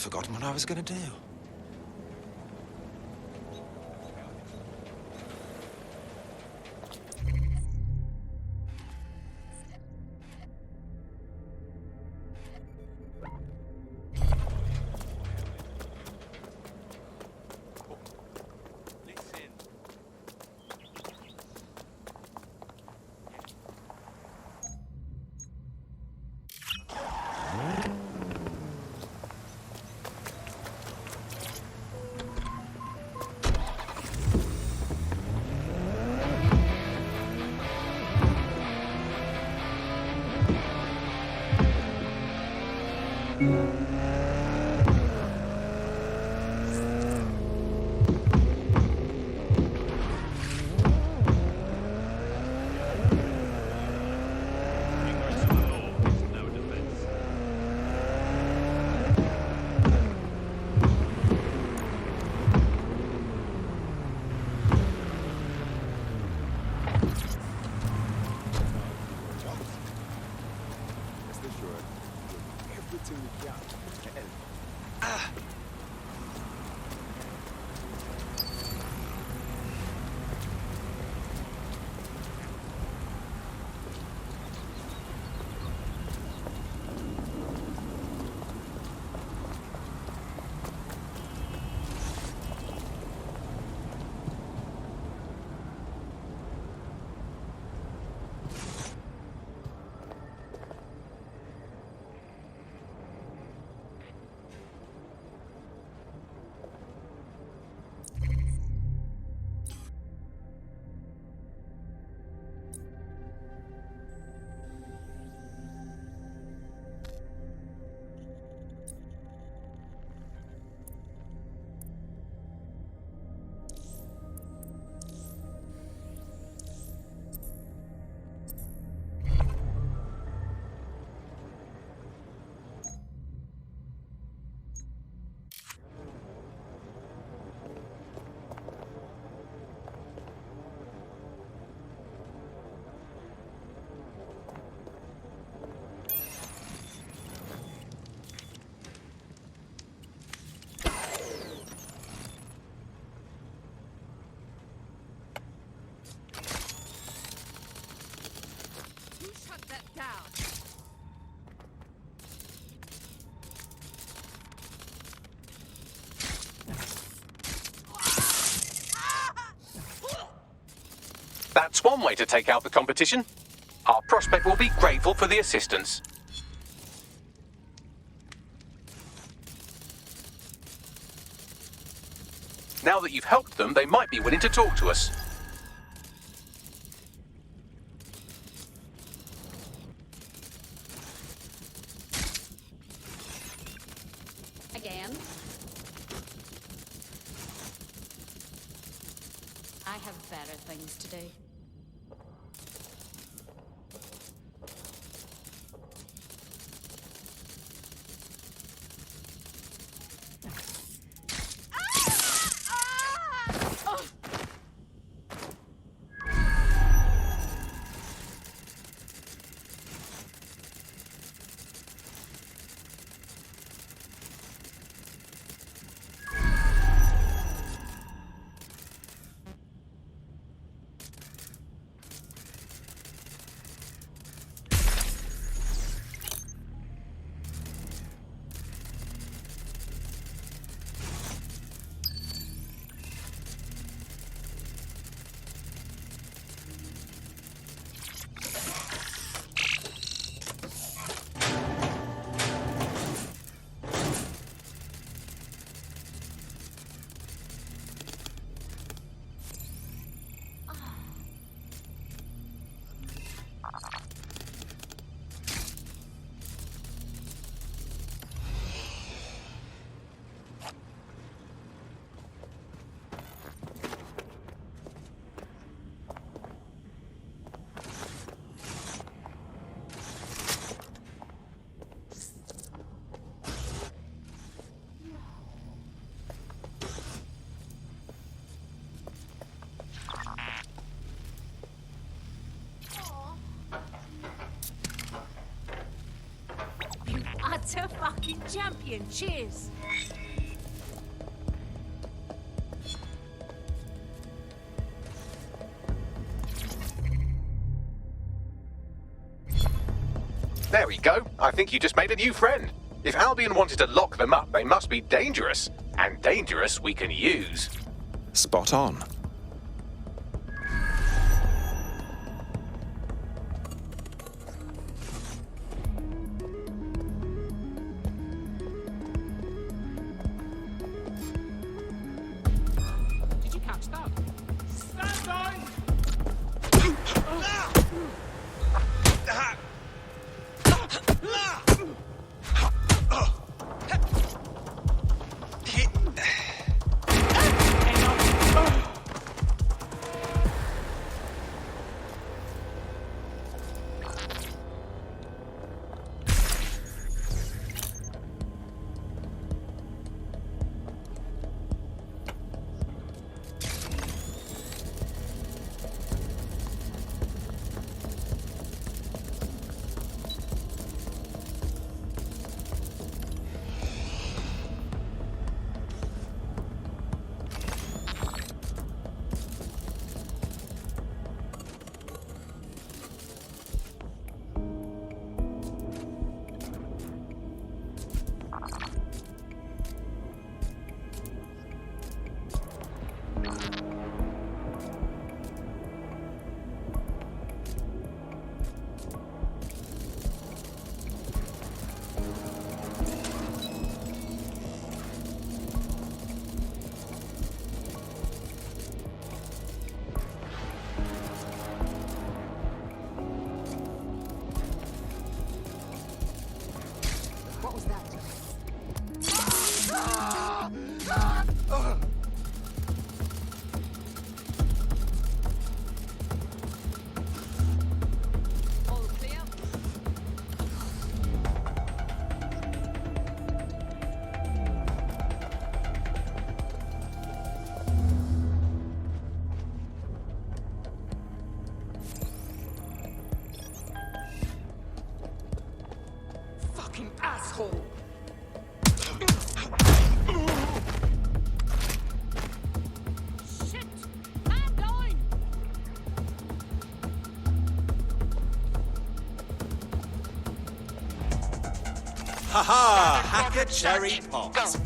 I've forgotten what I was going to do. That's one way to take out the competition. Our prospect will be grateful for the assistance. Now that you've helped them, they might be willing to talk to us. Again? I have better things to do. champion. Cheers. There we go. I think you just made a new friend. If Albion wanted to lock them up, they must be dangerous. And dangerous we can use. Spot on. Did you catch that? Stand by! What was that? All clear? Fucking asshole! Shit! Man down! Haha! Hacker cherry pops.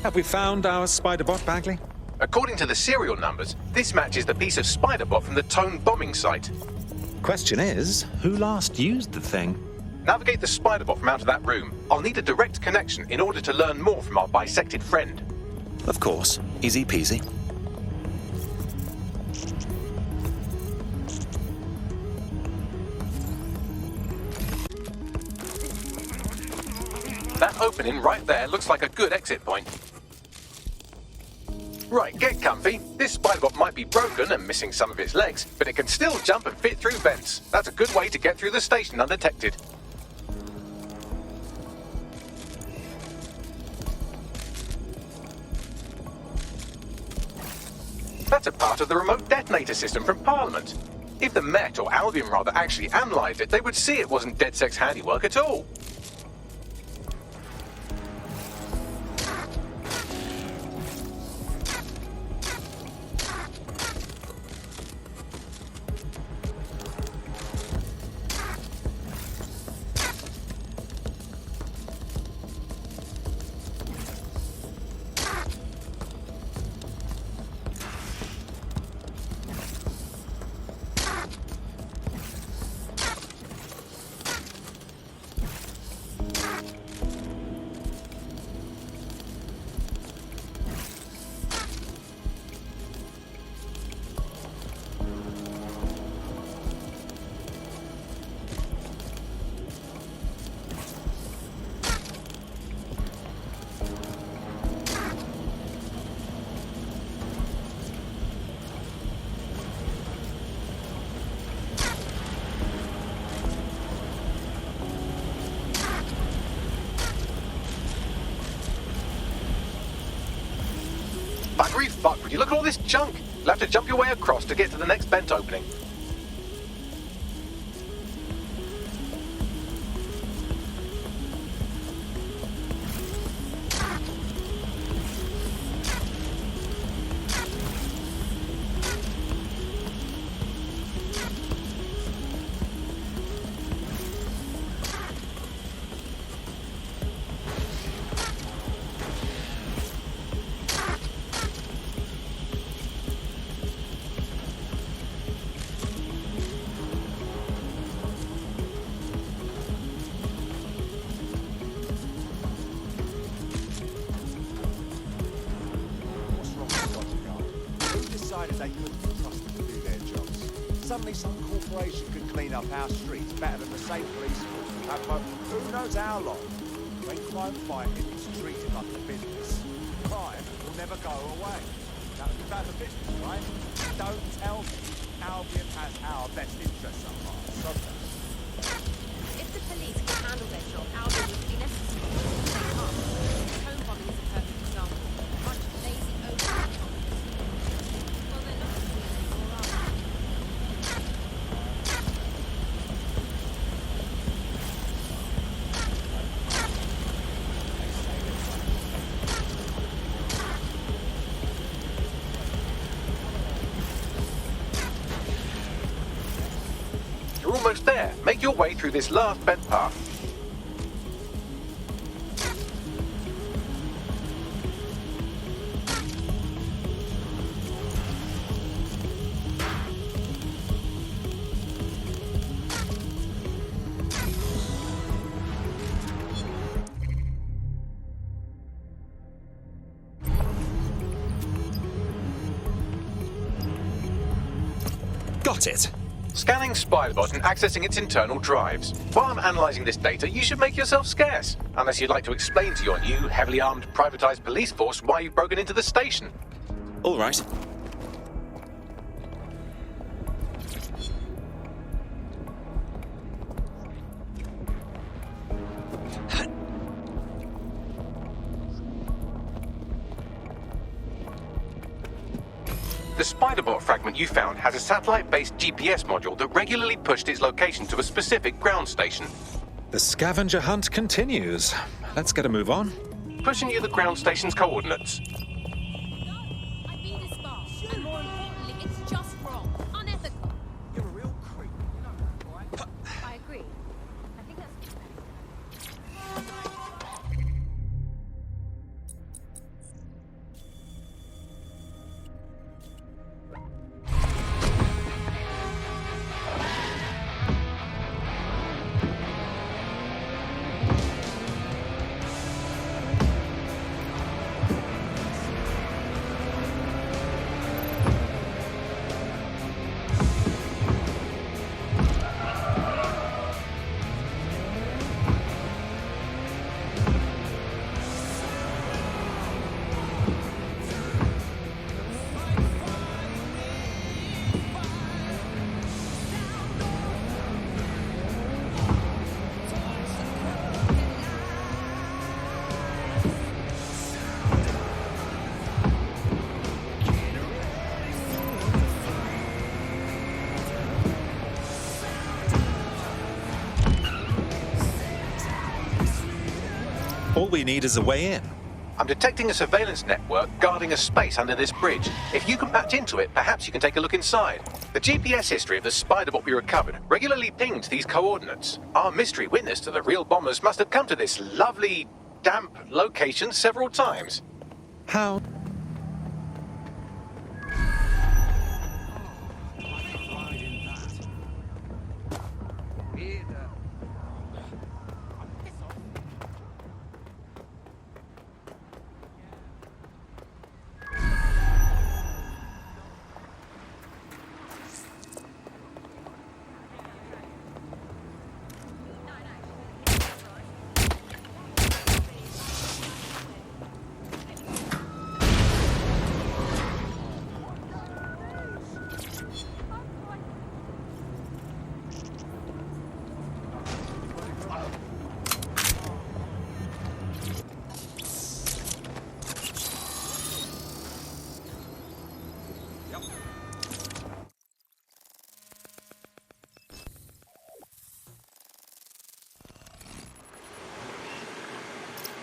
Have we found our spider bot, Bagley? According to the serial numbers, this matches the piece of spider bot from the Tone bombing site. Question is, who last used the thing? Navigate the spider bot from out of that room. I'll need a direct connection in order to learn more from our bisected friend. Of course. Easy peasy. That opening right there looks like a good exit point. Right, get comfy. This spiderbot might be broken and missing some of its legs, but it can still jump and fit through vents. That's a good way to get through the station undetected. That's a part of the remote detonator system from Parliament. If the Met, or Albion rather, actually analysed it, they would see it wasn't DedSec's handiwork at all. Every fuck would you look at all this junk? You'll have to jump your way across to get to the next vent opening. They couldn't be trusted to do their jobs. Suddenly some corporation could clean up our streets better than the same police force would have for who knows how long. When crime fighting is treated like a business, crime will never go away. That was about the business, right? Don't tell me Albion has our best interests at heart, does it? If the police could handle their job, Albion would be necessary. They can't. Home bombing is a perfect example. A bunch of lazy, overworked well, they're not anymore, are they? You're almost there. Make your way through this last vent path. Got it. Scanning Spiderbot and accessing its internal drives. While I'm analysing this data, you should make yourself scarce. Unless you'd like to explain to your new, heavily armed, privatised police force why you've broken into the station. All right. The Spiderbot fragment you found has a satellite-based GPS module that regularly pushed its location to a specific ground station. The scavenger hunt continues. Let's get a move on. Pushing you the ground station's coordinates. I've been this far, and more importantly, it's just wrong, unethical. You're a real creep. You know that, right? I agree. I think that's All we need is a way in. I'm detecting a surveillance network guarding a space under this bridge. If you can patch into it, perhaps you can take a look inside. The GPS history of the Spiderbot we recovered regularly pinged these coordinates. Our mystery witness to the real bombers must have come to this lovely, damp location several times. How?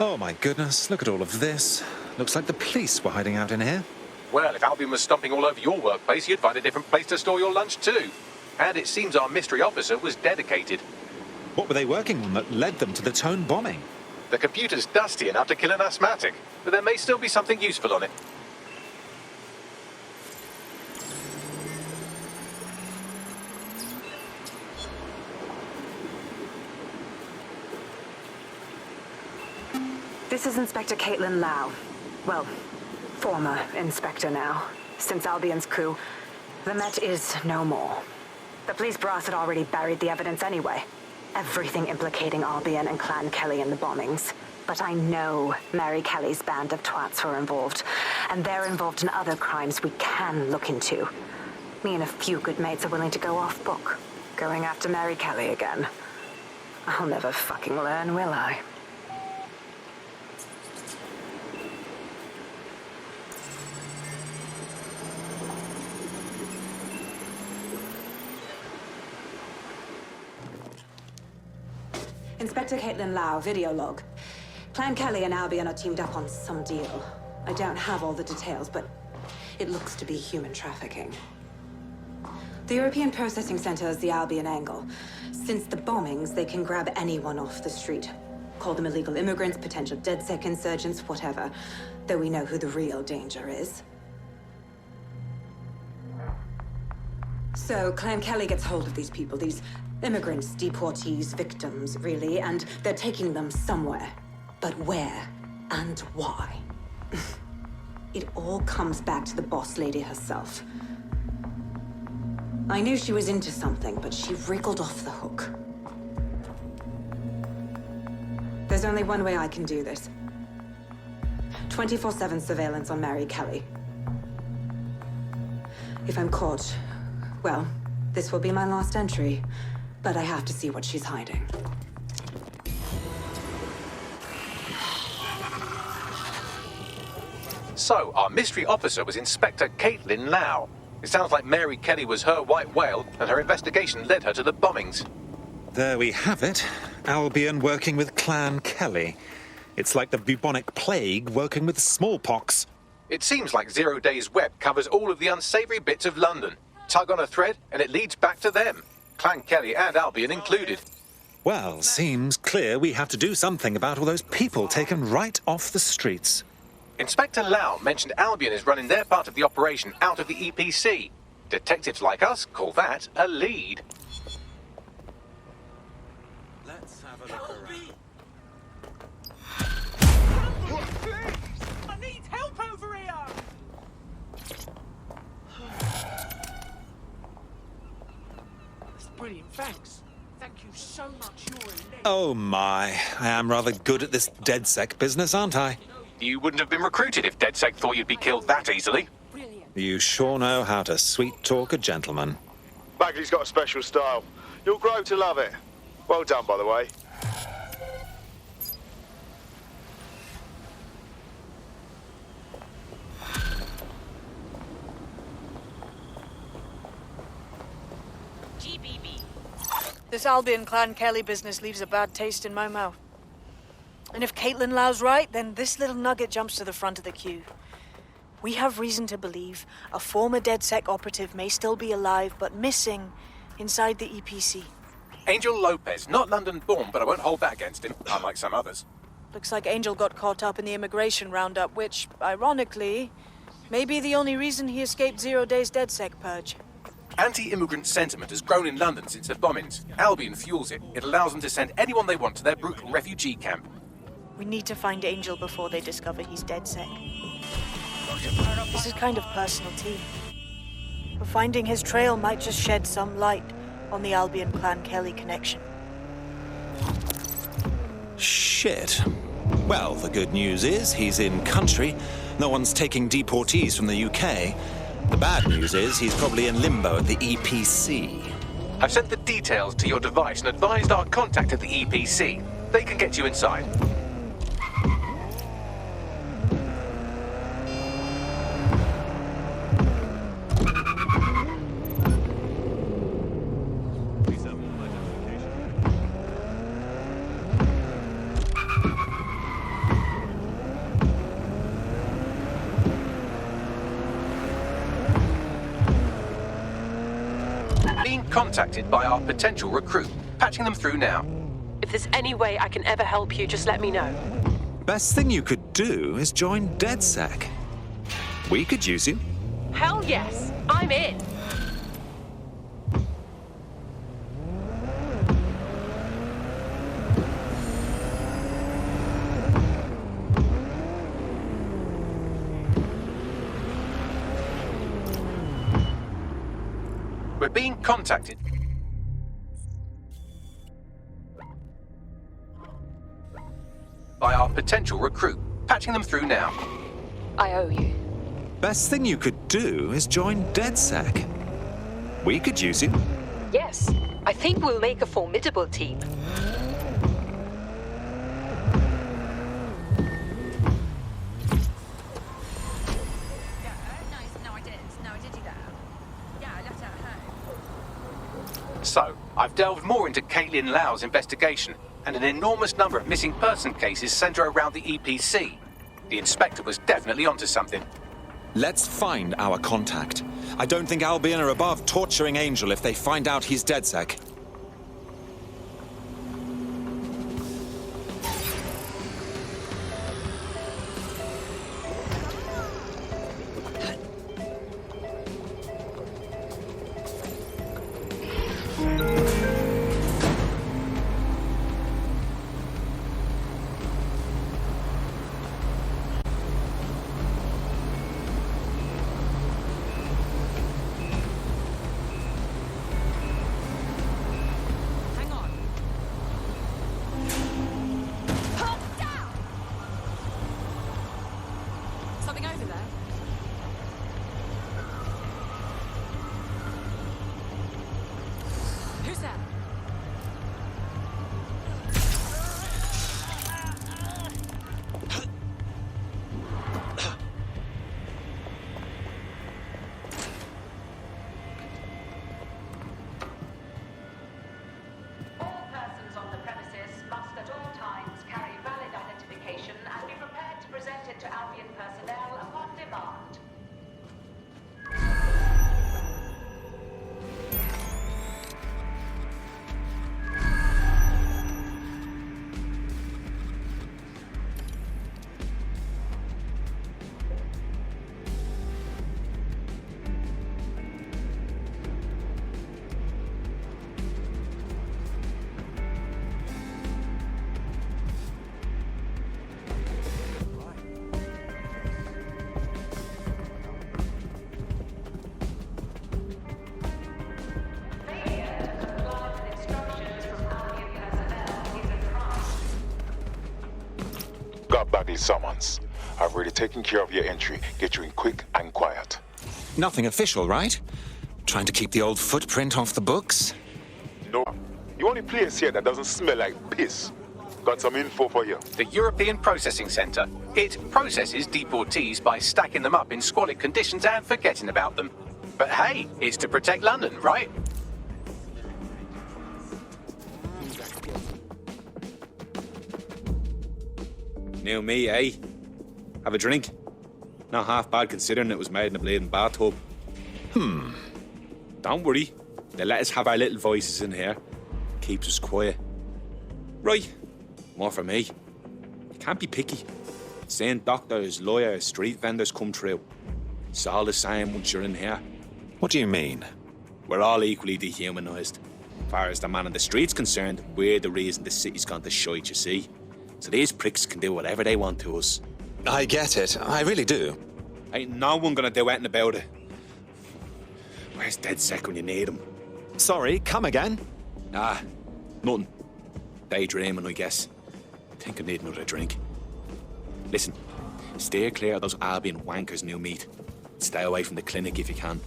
Oh my goodness, look at all of this. Looks like the police were hiding out in here. Well, if Albion was stomping all over your workplace, you'd find a different place to store your lunch too. And it seems our mystery officer was dedicated. What were they working on that led them to the Tone bombing? The computer's dusty enough to kill an asthmatic, but there may still be something useful on it. This is Inspector Caitlin Lau. Well, former inspector now. Since Albion's coup, the Met is no more. The police brass had already buried the evidence anyway. Everything implicating Albion and Clan Kelly in the bombings. But I know Mary Kelly's band of twats were involved, and they're involved in other crimes we can look into. Me and a few good mates are willing to go off book, going after Mary Kelly again. I'll never fucking learn, will I? Inspector Caitlin Lau, video log. Clan Kelly and Albion are teamed up on some deal. I don't have all the details, but it looks to be human trafficking. The European Processing Center is the Albion angle. Since the bombings, they can grab anyone off the street. Call them illegal immigrants, potential DedSec insurgents, whatever. Though we know who the real danger is. So, Clan Kelly gets hold of these people, these immigrants, deportees, victims, really, and they're taking them somewhere. But where and why? It all comes back to the boss lady herself. I knew she was into something, but she wriggled off the hook. There's only one way I can do this. 24/7 surveillance on Mary Kelly. If I'm caught, well, this will be my last entry. But I have to see what she's hiding. So, our mystery officer was Inspector Caitlin Lau. It sounds like Mary Kelly was her white whale, and her investigation led her to the bombings. There we have it. Albion working with Clan Kelly. It's like the bubonic plague working with smallpox. It seems like Zero Days Web covers all of the unsavory bits of London. Tug on a thread, and it leads back to them. Clan Kelly and Albion included. Well, seems clear we have to do something about all those people taken right off the streets. Inspector Lau mentioned Albion is running their part of the operation out of the EPC. Detectives like us call that a lead. Let's have a look around. I need help over here! That's brilliant, thanks. Thank you so much, you're a legend. Oh my, I am rather good at this DedSec business, aren't I? You wouldn't have been recruited if DedSec thought you'd be killed that easily. Brilliant. You sure know how to sweet-talk a gentleman. Bagley's got a special style. You'll grow to love it. Well done, by the way. GBB. This Albion Clan Kelly business leaves a bad taste in my mouth. And if Caitlin Lau's right, then this little nugget jumps to the front of the queue. We have reason to believe a former DedSec operative may still be alive, but missing inside the EPC. Angel Lopez, not London-born, but I won't hold that against him, unlike some others. Looks like Angel got caught up in the immigration roundup, which, ironically, may be the only reason he escaped 0 Days DedSec purge. Anti-immigrant sentiment has grown in London since the bombings. Albion fuels it. It allows them to send anyone they want to their brutal refugee camp. We need to find Angel before they discover he's DedSec. This is kind of personal too. But finding his trail might just shed some light on the Albion Clan Kelly connection. Shit. Well, the good news is he's in country. No one's taking deportees from the UK. The bad news is he's probably in limbo at the EPC. I've sent the details to your device and advised our contact at the EPC. They can get you inside. being contacted by our potential recruit. Patching them through now. If there's any way I can ever help you, just let me know. Best thing you could do is join DedSec. We could use you. Hell yes, I'm in. We're being contacted by our potential recruit. Patching them through now. I owe you. Best thing you could do is join DedSec. We could use you. Yes, I think we'll make a formidable team. So, I've delved more into Caitlin Lau's investigation, and an enormous number of missing person cases centre around the EPC. The inspector was definitely onto something. Let's find our contact. I don't think Albion are above torturing Angel if they find out he's DedSec. Bagley's summons. I've already taken care of your entry. Get you in quick and quiet. Nothing official, right? Trying to keep the old footprint off the books? No. You only place here that doesn't smell like piss. Got some info for you. The European Processing Centre. It processes deportees by stacking them up in squalid conditions and forgetting about them. But hey, it's to protect London, right? New me, eh? Have a drink? Not half bad considering it was made in a bleeding bathtub. Don't worry. They let us have our little voices in here. Keeps us quiet. Right. More for me. You can't be picky. Seeing doctors, lawyers, street vendors come through. It's all the same once you're in here. What do you mean? We're all equally dehumanised. As far as the man on the street's concerned, we're the reason the city's gone to shite, you see. So these pricks can do whatever they want to us. I get it. I really do. Ain't no one gonna do anything about it. Where's DedSec when you need him? Sorry, come again? Ah, nothing. Daydreaming, I guess. Think I need another drink. Listen, steer clear of those Albion wankers, new meat. Stay away from the clinic if you can.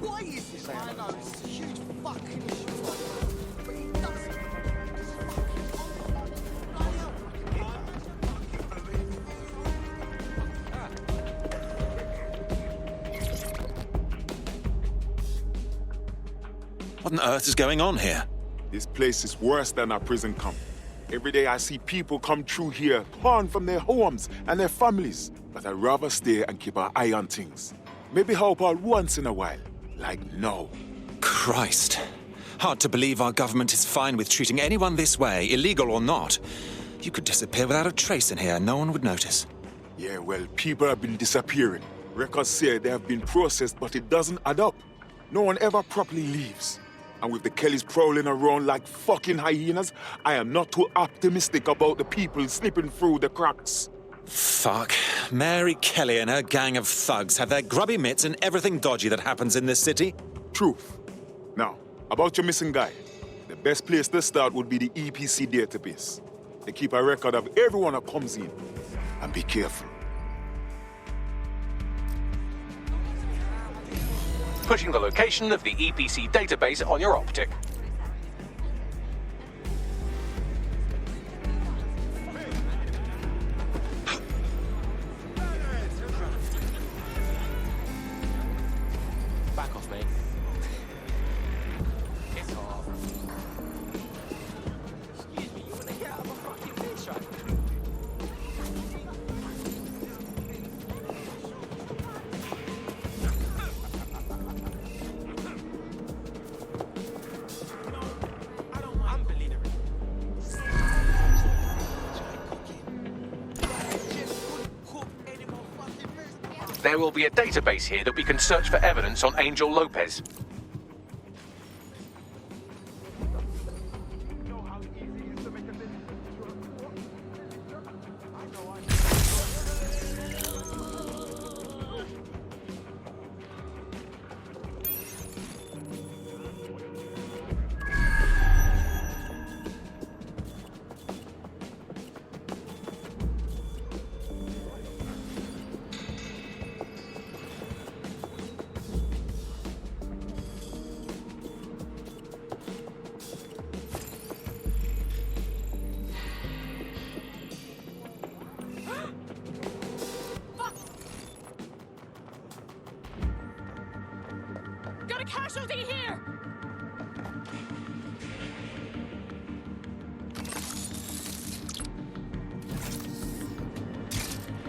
Why is this? I know it's a huge fucking issue, but he doesn't. What on earth is going on here? This place is worse than our prison camp. Every day I see people come through here, torn from their homes and their families. But I'd rather stay and keep an eye on things. Maybe help out once in a while. Like now. Christ. Hard to believe our government is fine with treating anyone this way, illegal or not. You could disappear without a trace in here. No one would notice. Yeah, well, people have been disappearing. Records say they have been processed, but it doesn't add up. No one ever properly leaves. And with the Kellys prowling around like fucking hyenas, I am not too optimistic about the people slipping through the cracks. Fuck. Mary Kelly and her gang of thugs have their grubby mitts in everything dodgy that happens in this city. Truth. Now, about your missing guy. The best place to start would be the EPC database. They keep a record of everyone that comes in. And be careful. Pushing the location of the EPC database on your optic. Back off, mate. Piss off. Excuse me, you wanna get out of my fucking picture? There will be a database here that we can search for evidence on Angel Lopez. Got a casualty here!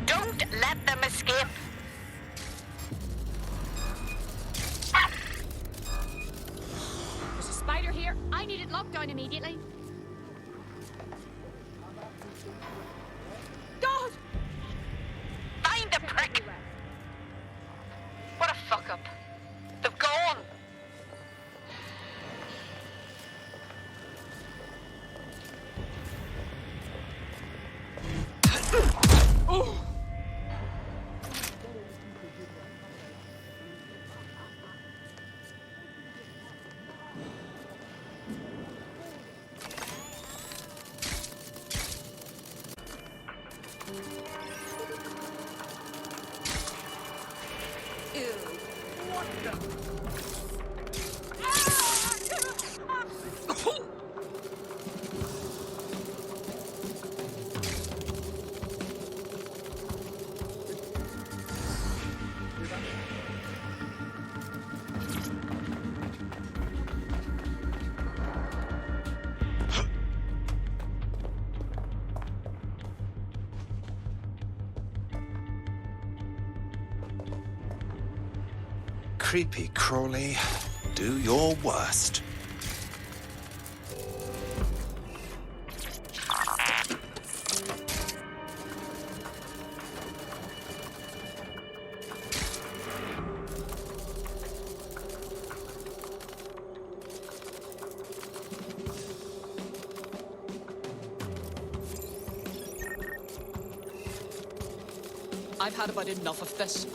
Don't let them escape. There's a spider here. I need it locked down immediately. God! Find the prick. What a fuck up. They've gone. Oh! Creepy crawly, do your worst. I've had about enough of this.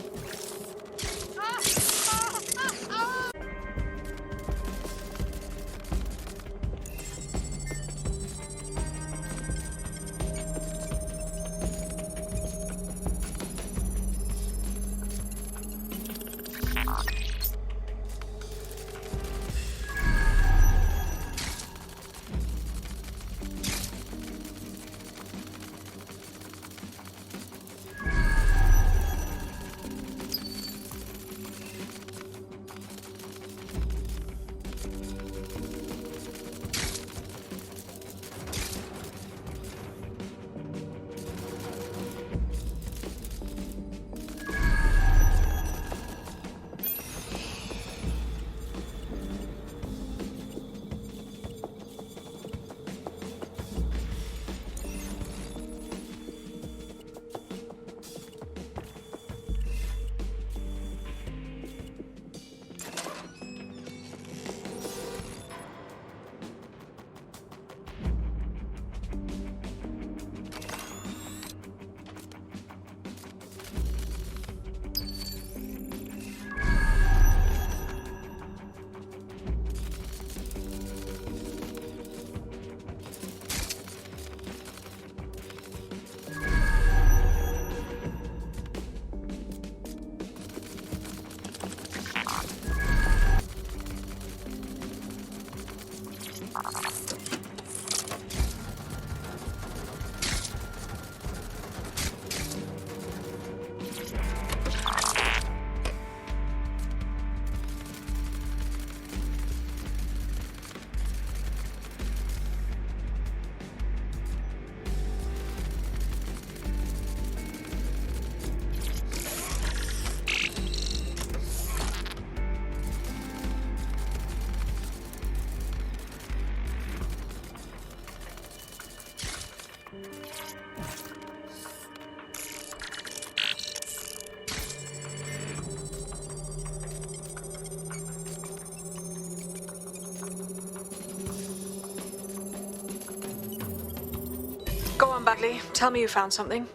Bradley. Tell me you found something.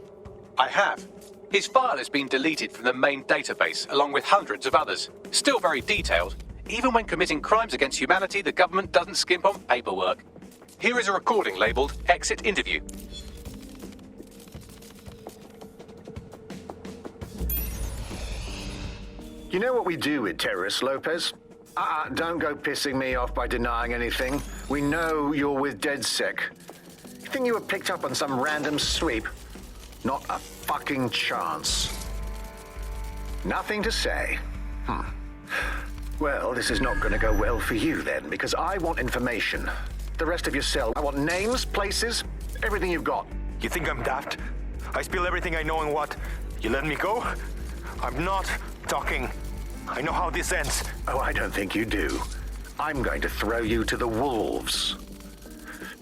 I have. His file has been deleted from the main database, along with hundreds of others. Still very detailed. Even when committing crimes against humanity, the government doesn't skimp on paperwork. Here is a recording labelled Exit Interview. You know what we do with terrorists, Lopez? Don't go pissing me off by denying anything. We know you're with DedSec. You think you were picked up on some random sweep? Not a fucking chance. Nothing to say. Well, this is not going to go well for you then, because I want information. The rest of your cell. I want names, places, everything you've got. You think I'm daft? I spill everything I know and what? You let me go? I'm not talking. I know how this ends. Oh, I don't think you do. I'm going to throw you to the wolves.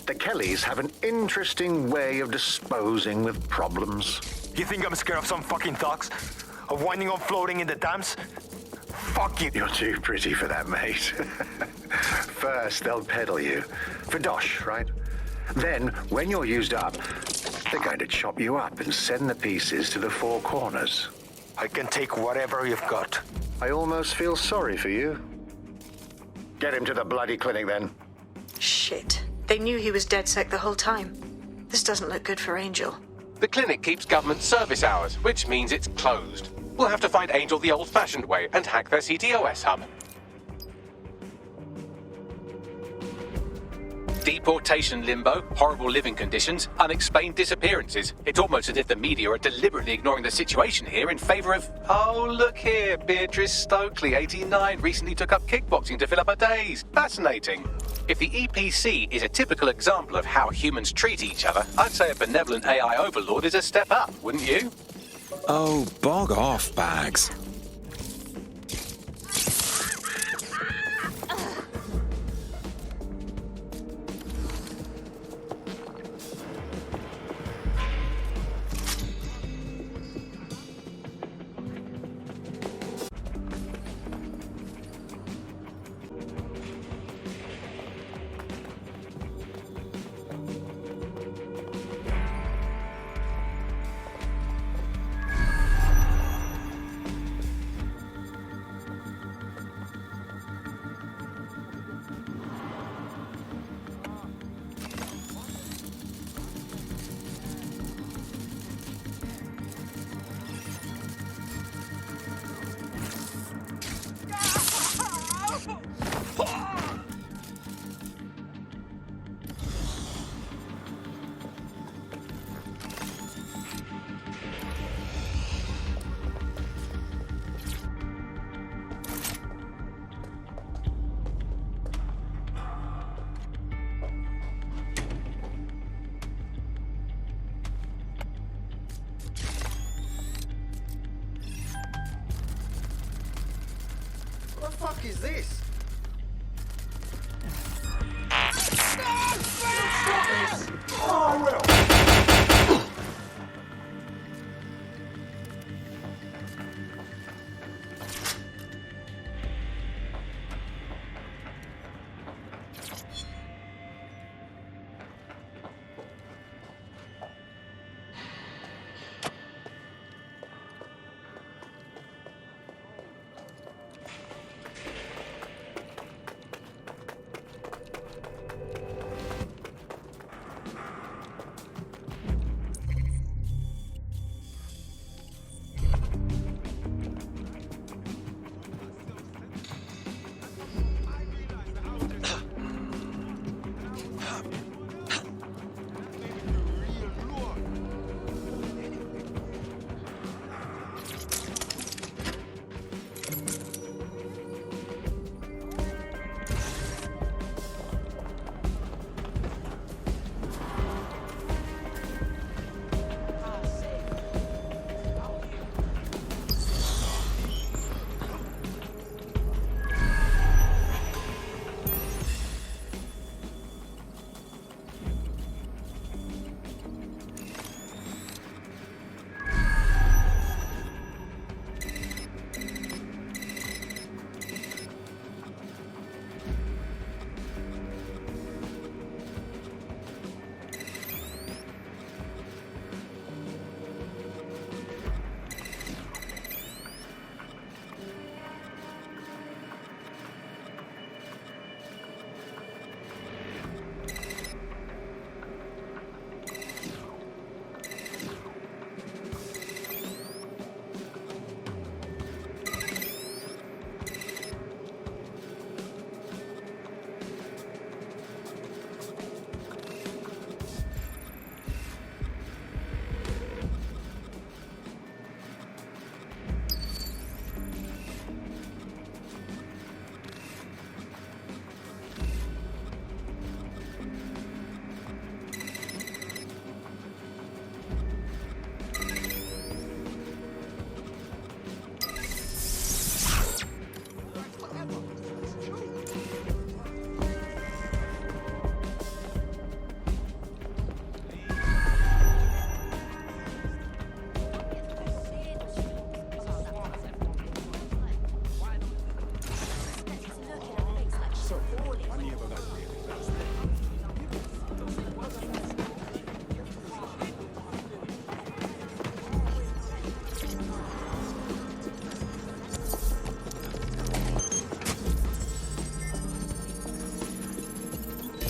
The Kellys have an interesting way of disposing with problems. You think I'm scared of some fucking thugs? Of winding up floating in the dams? Fuck you. You're too pretty for that, mate. First, they'll peddle you. For dosh, right? Then, when you're used up, they're going to chop you up and send the pieces to the four corners. I can take whatever you've got. I almost feel sorry for you. Get him to the bloody clinic, then. Shit. They knew he was DedSec the whole time. This doesn't look good for Angel. The clinic keeps government service hours, which means it's closed. We'll have to find Angel the old-fashioned way and hack their CTOS hub. Deportation limbo, horrible living conditions, unexplained disappearances. It's almost as if the media are deliberately ignoring the situation here in favor of... Oh, look here, Beatrice Stokely, 89, recently took up kickboxing to fill up her days. Fascinating. If the EPC is a typical example of how humans treat each other, I'd say a benevolent AI overlord is a step up, wouldn't you? Oh, bog off, Bags. What the fuck is this? Oh, well.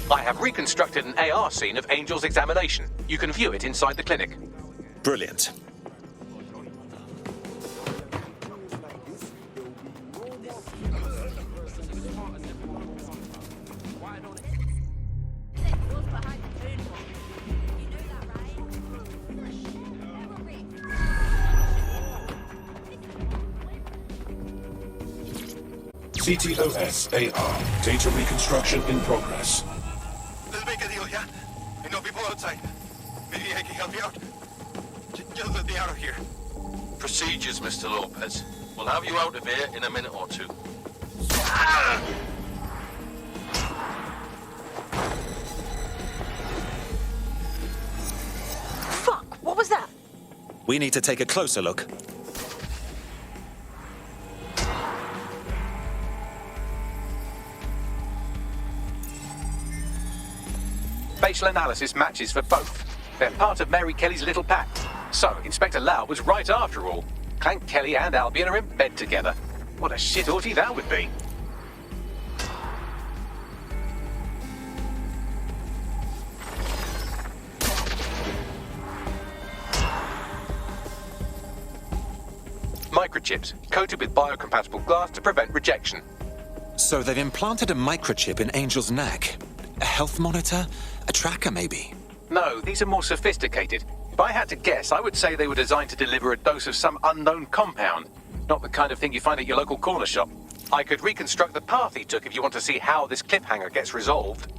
I have reconstructed an AR scene of Angel's examination. You can view it inside the clinic. Brilliant. CTOS AR. Data reconstruction in progress. Let's make a deal, yeah? I know people outside. Maybe I can help you out. Just let me out of here. Procedures, Mr. Lopez. We'll have you out of here in a minute or two. Fuck, what was that? We need to take a closer look. Facial analysis matches for both. They're part of Mary Kelly's little pack. So, Inspector Lau was right after all. Clank Kelly and Albion are in bed together. What a shit orgy that would be. Microchips, coated with biocompatible glass to prevent rejection. So they've implanted a microchip in Angel's neck. A health monitor? A tracker, maybe? No, these are more sophisticated. If I had to guess, I would say they were designed to deliver a dose of some unknown compound. Not the kind of thing you find at your local corner shop. I could reconstruct the path he took if you want to see how this cliffhanger gets resolved.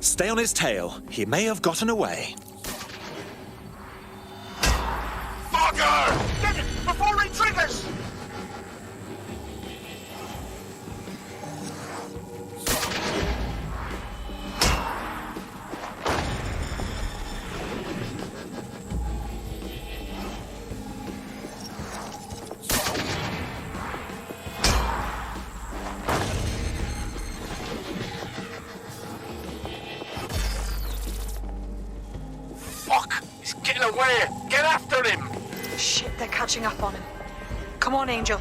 Stay on his tail. He may have gotten away. Fucker! Get it before he triggers! Away! Get after him! Shit, they're catching up on him. Come on, Angel.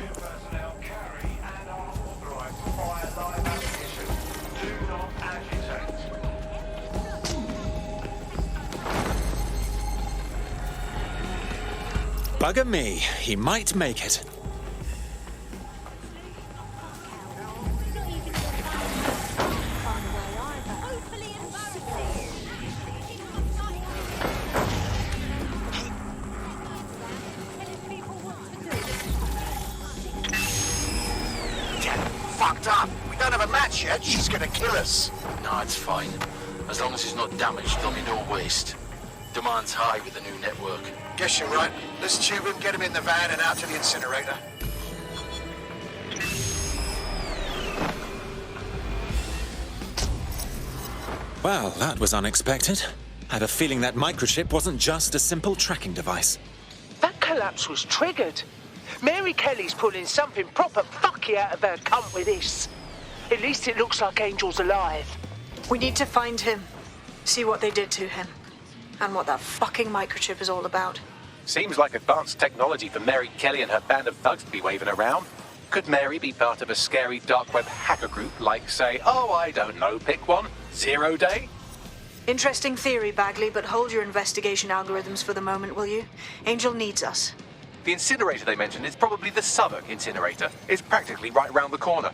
Bugger me, he might make it. Yet she's gonna kill us. No, it's fine. As long as it's not damaged, there'll be no waste. Demand's high with the new network. Guess you're right. Let's tube him, get him in the van and out to the incinerator. Well, that was unexpected. I have a feeling that microchip wasn't just a simple tracking device. That collapse was triggered. Mary Kelly's pulling something proper fucky out of her cunt with this. At least it looks like Angel's alive. We need to find him. See what they did to him. And what that fucking microchip is all about. Seems like advanced technology for Mary Kelly and her band of thugs to be waving around. Could Mary be part of a scary dark web hacker group like, say, oh, I don't know, pick one, 0 Day? Interesting theory, Bagley, but hold your investigation algorithms for the moment, will you? Angel needs us. The incinerator they mentioned is probably the Southwark incinerator. It's practically right round the corner.